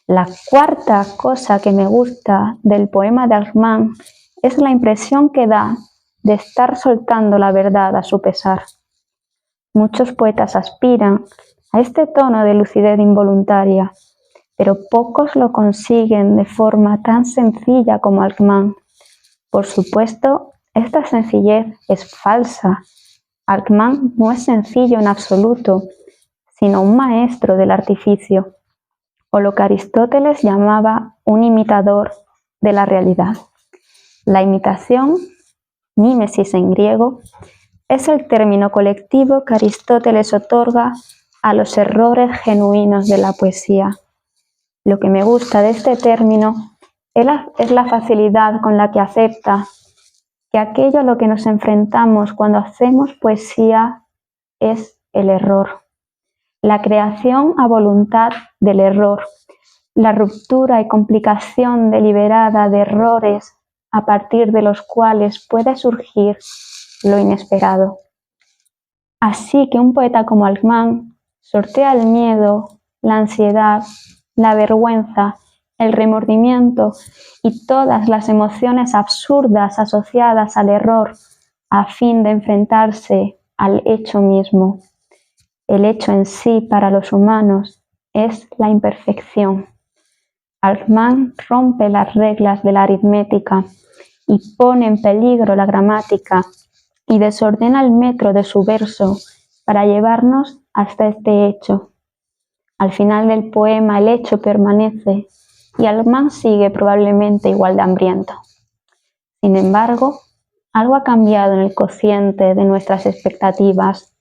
La cuarta cosa que me gusta del poema de Alcmán es la impresión que da de estar soltando la verdad a su pesar. Muchos poetas aspiran a este tono de lucidez involuntaria, pero pocos lo consiguen de forma tan sencilla como Alcmán. Por supuesto, esta sencillez es falsa. Alcmán no es sencillo en absoluto, sino un maestro del artificio, o lo que Aristóteles llamaba un imitador de la realidad. La imitación, mímesis en griego, es el término colectivo que Aristóteles otorga a los errores genuinos de la poesía. Lo que me gusta de este término es la facilidad con la que acepta que aquello a lo que nos enfrentamos cuando hacemos poesía es el error. La creación a voluntad del error, la ruptura y complicación deliberada de errores a partir de los cuales puede surgir lo inesperado. Así que un poeta como Alcmán sortea el miedo, la ansiedad, la vergüenza, el remordimiento y todas las emociones absurdas asociadas al error a fin de enfrentarse al hecho mismo. El hecho en sí para los humanos es la imperfección. Alcmán rompe las reglas de la aritmética y pone en peligro la gramática y desordena el metro de su verso para llevarnos hasta este hecho. Al final del poema el hecho permanece y Alcmán sigue probablemente igual de hambriento. Sin embargo, algo ha cambiado en el cociente de nuestras expectativas,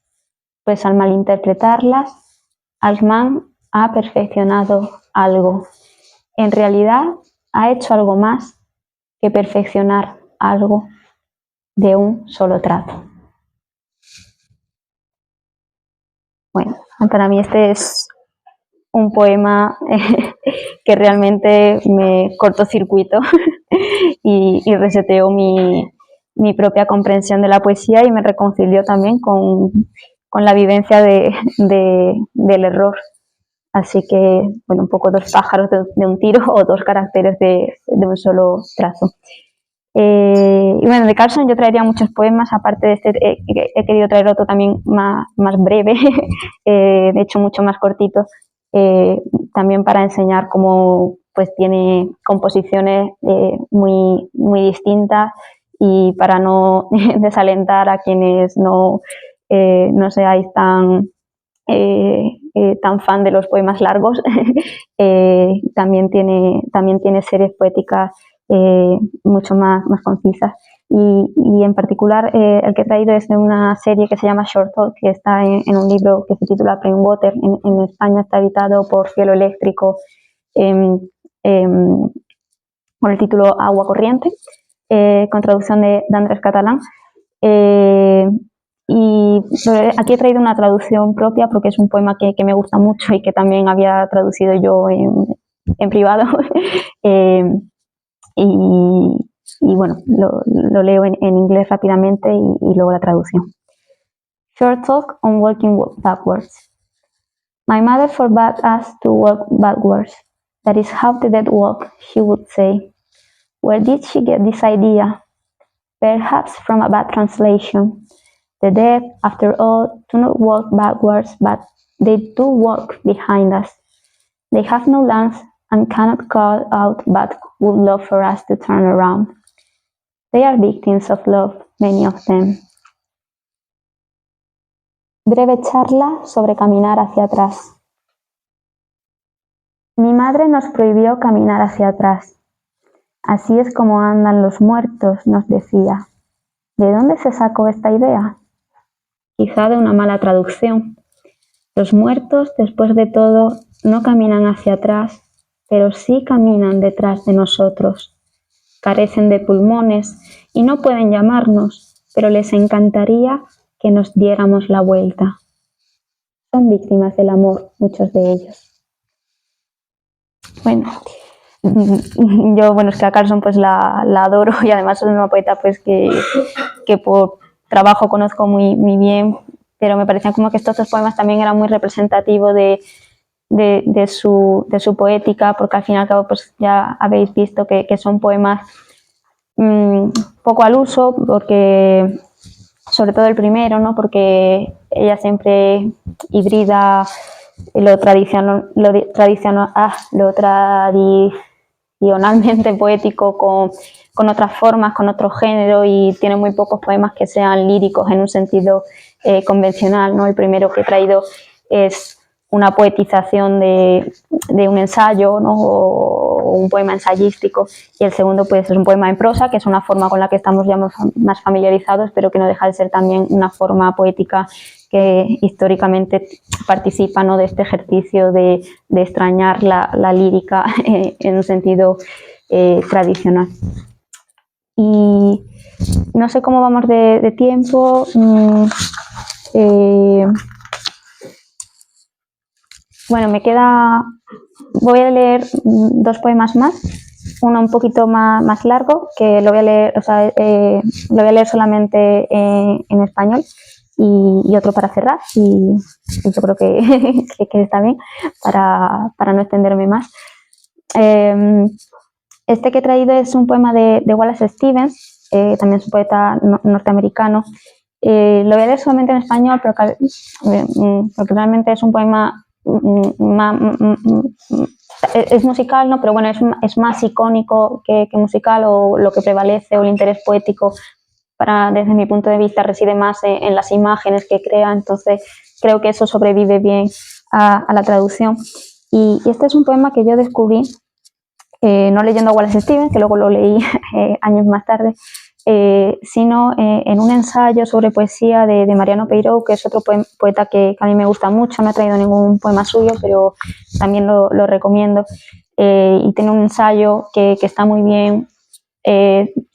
pues al malinterpretarlas, Alcmán ha perfeccionado algo. En realidad, ha hecho algo más que perfeccionar algo de un solo trazo. Bueno, para mí este es un poema que realmente me cortocircuitó y reseteó mi propia comprensión de la poesía y me reconcilió también con la vivencia del error. Así que, bueno, un poco 2 pájaros de un tiro o 2 caracteres de un solo trazo. Y bueno, de Carlson yo traería muchos poemas, aparte de este he querido traer otro también más breve, de hecho mucho más cortito, también para enseñar cómo pues tiene composiciones muy distintas y para no desalentar a quienes no seáis tan fan de los poemas largos. También tiene series poéticas mucho más concisas y en particular el que he traído es de una serie que se llama Short Talk, que está en un libro que se titula Plain Water. En España está editado por Cielo Eléctrico con el título Agua Corriente. con traducción de Andrés Catalán. Y aquí he traído una traducción propia porque es un poema que me gusta mucho y que también había traducido yo en privado. Y bueno, lo leo en inglés rápidamente y luego la traducción. Short talk on walking backwards. My mother forbade us to walk backwards. That is how the dead walk, she would say. Where did she get this idea? Perhaps from a bad translation. The dead, after all, do not walk backwards, but they do walk behind us. They have no lungs and cannot call out but would love for us to turn around. They are victims of love, many of them. Breve charla sobre caminar hacia atrás. Mi madre nos prohibió caminar hacia atrás. Así es como andan los muertos, nos decía. ¿De dónde se sacó esta idea? Quizá de una mala traducción. Los muertos, después de todo, no caminan hacia atrás, pero sí caminan detrás de nosotros. Carecen de pulmones y no pueden llamarnos, pero les encantaría que nos diéramos la vuelta. Son víctimas del amor, muchos de ellos. Bueno, es que a Carlson pues la adoro y además es una poeta pues que por trabajo conozco muy bien, pero me parecía como que estos dos poemas también eran muy representativos de su poética, porque al fin y al cabo pues ya habéis visto que son poemas poco al uso, porque sobre todo el primero, ¿no? Porque ella siempre hibrida lo tradicionalmente poético con otras formas, con otro género, y tiene muy pocos poemas que sean líricos en un sentido convencional, ¿no? El primero que he traído es una poetización de un ensayo, ¿no? o un poema ensayístico, y el segundo pues es un poema en prosa, que es una forma con la que estamos ya más familiarizados, pero que no deja de ser también una forma poética que históricamente participa, ¿no? de este ejercicio de extrañar la lírica en un sentido tradicional. Y no sé cómo vamos de tiempo. Bueno, voy a leer dos poemas más, uno un poquito más largo, que lo voy a leer, lo voy a leer solamente en español, y otro para cerrar, y yo creo que está bien para no extenderme más. Este que he traído es un poema de Wallace Stevens, también es un poeta norteamericano. Lo voy a leer solamente en español, porque realmente es un poema es musical, ¿no? Pero bueno, es más icónico que musical, o lo que prevalece, o el interés poético desde mi punto de vista reside más en las imágenes que crea, entonces creo que eso sobrevive bien a la traducción. Y este es un poema que yo descubrí no leyendo a Wallace Stevens, que luego lo leí años más tarde, sino en un ensayo sobre poesía de Mariano Peiró, que es otro poeta que a mí me gusta mucho. No he traído ningún poema suyo, pero también lo recomiendo. Y tiene un ensayo que está muy bien,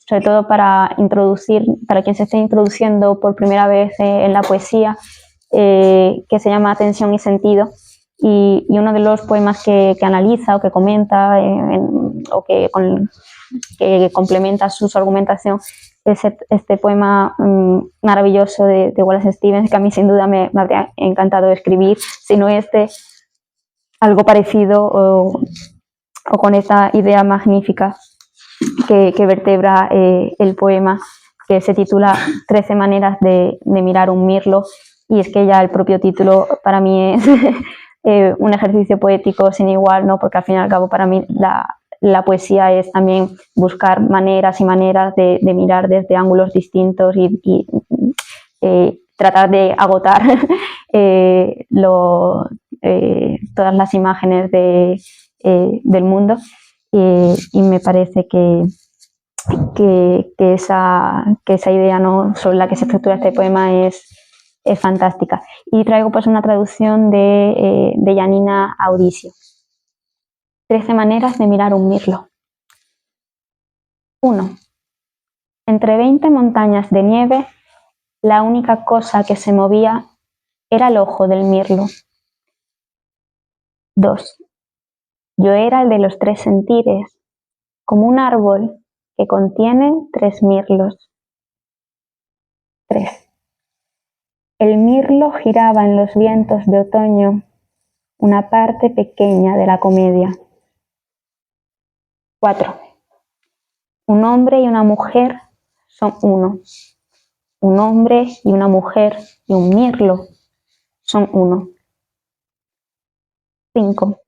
sobre todo para quien se esté introduciendo por primera vez en la poesía, que se llama Tensión y Sentido. Y uno de los poemas que analiza o que comenta o que complementa su argumentación es este poema maravilloso de Wallace Stevens, que a mí sin duda me habría encantado escribir, sino algo parecido o con esta idea magnífica que vertebra el poema, que se titula 13 maneras de mirar un mirlo, y es que ya el propio título para mí es un ejercicio poético sin igual, ¿no? Porque al fin y al cabo para mí la poesía es también buscar maneras y maneras de mirar desde ángulos distintos y tratar de agotar todas las imágenes del mundo, y me parece que esa idea, ¿no? sobre la que se estructura este poema es fantástica. Y traigo pues una traducción de Janina Audicio. 13 maneras de mirar un mirlo. 1. Entre 20 montañas de nieve, la única cosa que se movía era el ojo del mirlo. 2. Yo era el de los 3 sentires, como un árbol que contiene 3 mirlos. 3. El mirlo giraba en los vientos de otoño, una parte pequeña de la comedia. 4. Un hombre y una mujer son uno. Un hombre y una mujer y un mirlo son uno. 5.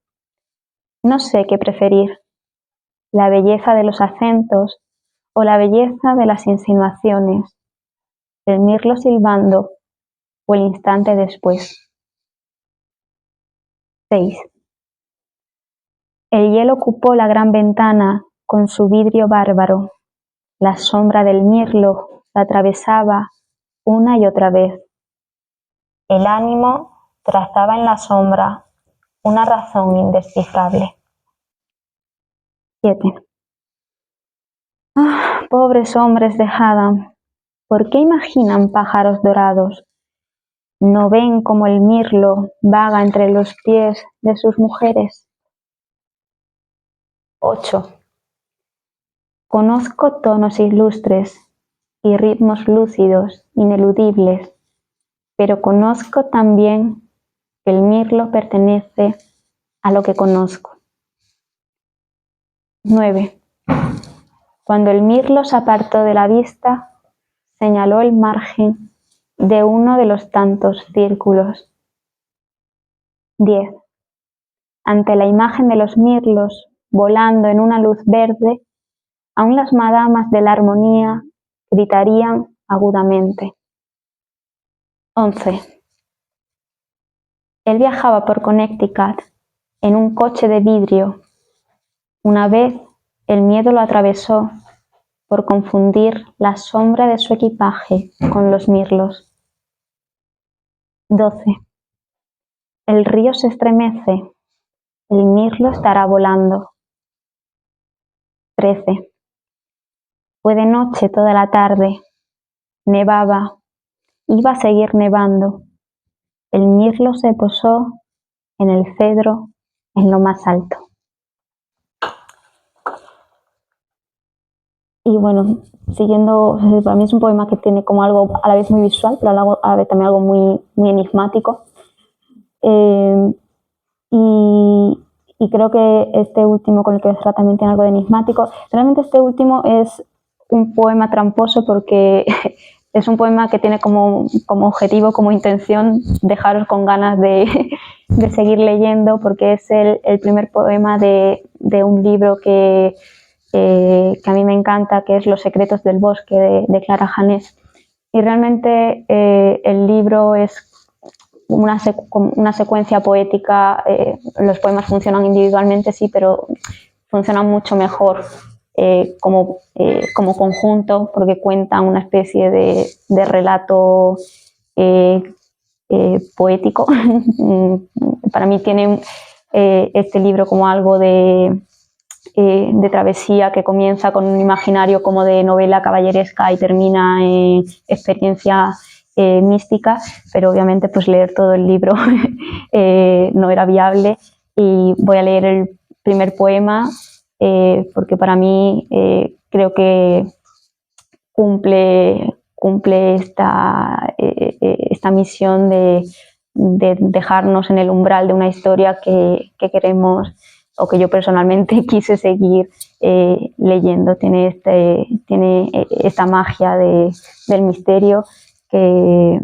No sé qué preferir, la belleza de los acentos o la belleza de las insinuaciones, el mirlo silbando o el instante después. 6. El hielo ocupó la gran ventana con su vidrio bárbaro. La sombra del mirlo la atravesaba una y otra vez. El ánimo trazaba en la sombra una razón indescifrable. 7. Pobres hombres de Haddam, ¿por qué imaginan pájaros dorados? ¿No ven cómo el mirlo vaga entre los pies de sus mujeres? 8. Conozco tonos ilustres y ritmos lúcidos, ineludibles, pero conozco también que el mirlo pertenece a lo que conozco. 9. Cuando el mirlo se apartó de la vista, señaló el margen de uno de los tantos círculos. 10. Ante la imagen de los mirlos volando en una luz verde, aún las madamas de la armonía gritarían agudamente. 11. Él viajaba por Connecticut en un coche de vidrio. Una vez el miedo lo atravesó por confundir la sombra de su equipaje con los mirlos. 12. El río se estremece, el mirlo estará volando. 13. Fue de noche toda la tarde, nevaba, iba a seguir nevando. El mirlo se posó en el cedro en lo más alto. Y bueno, siguiendo, para mí es un poema que tiene como algo a la vez muy visual, pero a la vez también algo muy, muy enigmático. Y creo que este último con el que cerrar también tiene algo de enigmático. Realmente este último es un poema tramposo porque es un poema que tiene como objetivo, como intención, dejaros con ganas de seguir leyendo, porque es el primer poema de un libro que a mí me encanta, que es Los secretos del bosque de Clara Janés. Y realmente el libro es una secuencia poética. Los poemas funcionan individualmente, sí, pero funcionan mucho mejor como conjunto, porque cuentan una especie de relato poético. Para mí tiene este libro como algo de travesía, que comienza con un imaginario como de novela caballeresca y termina en experiencia mística, pero obviamente pues leer todo el libro no era viable, y voy a leer el primer poema porque para mí creo que cumple esta misión de dejarnos en el umbral de una historia que queremos, o que yo personalmente quise seguir leyendo. Tiene esta magia del misterio que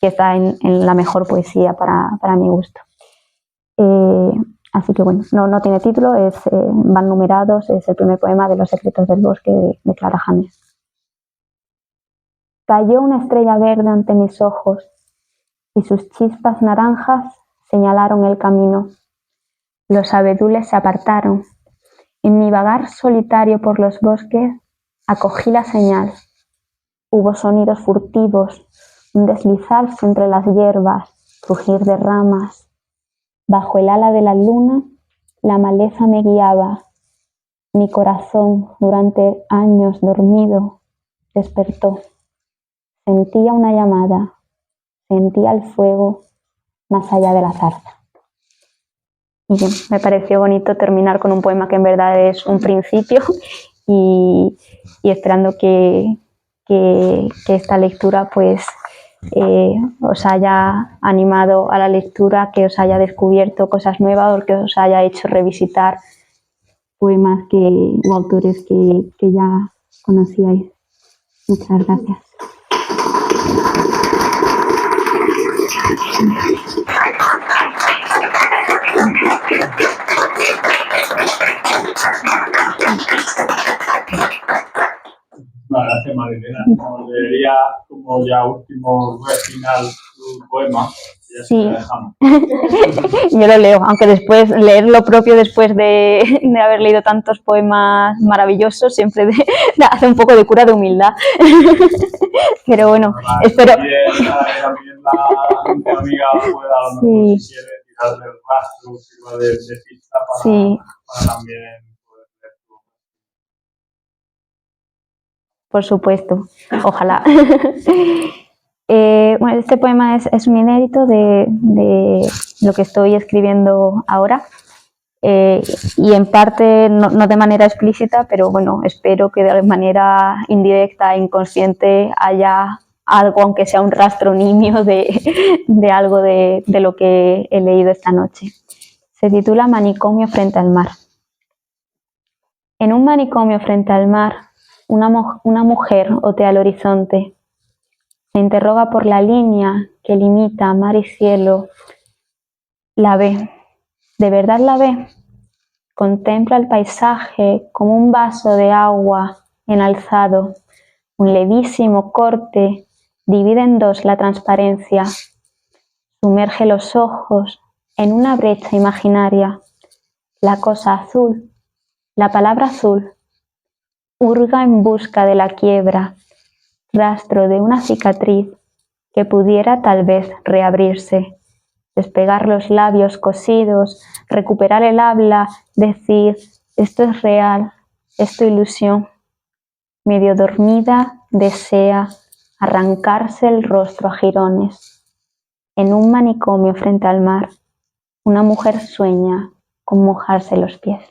está en la mejor poesía para mi gusto. Así que bueno, no tiene título, van numerados, es el primer poema de Los secretos del bosque de Clara Janés. Cayó una estrella verde ante mis ojos y sus chispas naranjas señalaron el camino. Los abedules se apartaron. En mi vagar solitario por los bosques acogí la señal. Hubo sonidos furtivos, un deslizarse entre las hierbas, crujir de ramas. Bajo el ala de la luna, la maleza me guiaba. Mi corazón, durante años dormido, despertó. Sentía una llamada, sentía el fuego más allá de la zarza. Y bien, me pareció bonito terminar con un poema que en verdad es un principio y esperando que esta lectura pues os haya animado a la lectura, que os haya descubierto cosas nuevas o que os haya hecho revisitar poemas o autores que ya conocíais. Muchas gracias. Gracias, Marilena. Como leería como ya último final tu poema, ya sí. Lo dejamos. Yo lo leo, aunque después leer lo propio después de haber leído tantos poemas maravillosos siempre hace un poco de cura de humildad. Pero bueno, espero... También la amiga pueda, a lo mejor, si quiere tirar del rastro, sirva de pista para también poder leer tu... Por supuesto, ojalá. Bueno, este poema es un inédito de lo que estoy escribiendo ahora y en parte no de manera explícita, pero bueno, espero que de manera indirecta e inconsciente haya algo, aunque sea un rastro nimio de algo de lo que he leído esta noche. Se titula Manicomio frente al mar. En un manicomio frente al mar, una mujer otea el horizonte. Se interroga por la línea que limita mar y cielo. La ve. ¿De verdad la ve? Contempla el paisaje como un vaso de agua enalzado. Un levísimo corte divide en dos la transparencia. Sumerge los ojos en una brecha imaginaria. La cosa azul, la palabra azul, hurga en busca de la quiebra, rastro de una cicatriz que pudiera tal vez reabrirse, despegar los labios cosidos, recuperar el habla, decir, esto es real, esto ilusión. Medio dormida, desea arrancarse el rostro a jirones. En un manicomio frente al mar, una mujer sueña con mojarse los pies.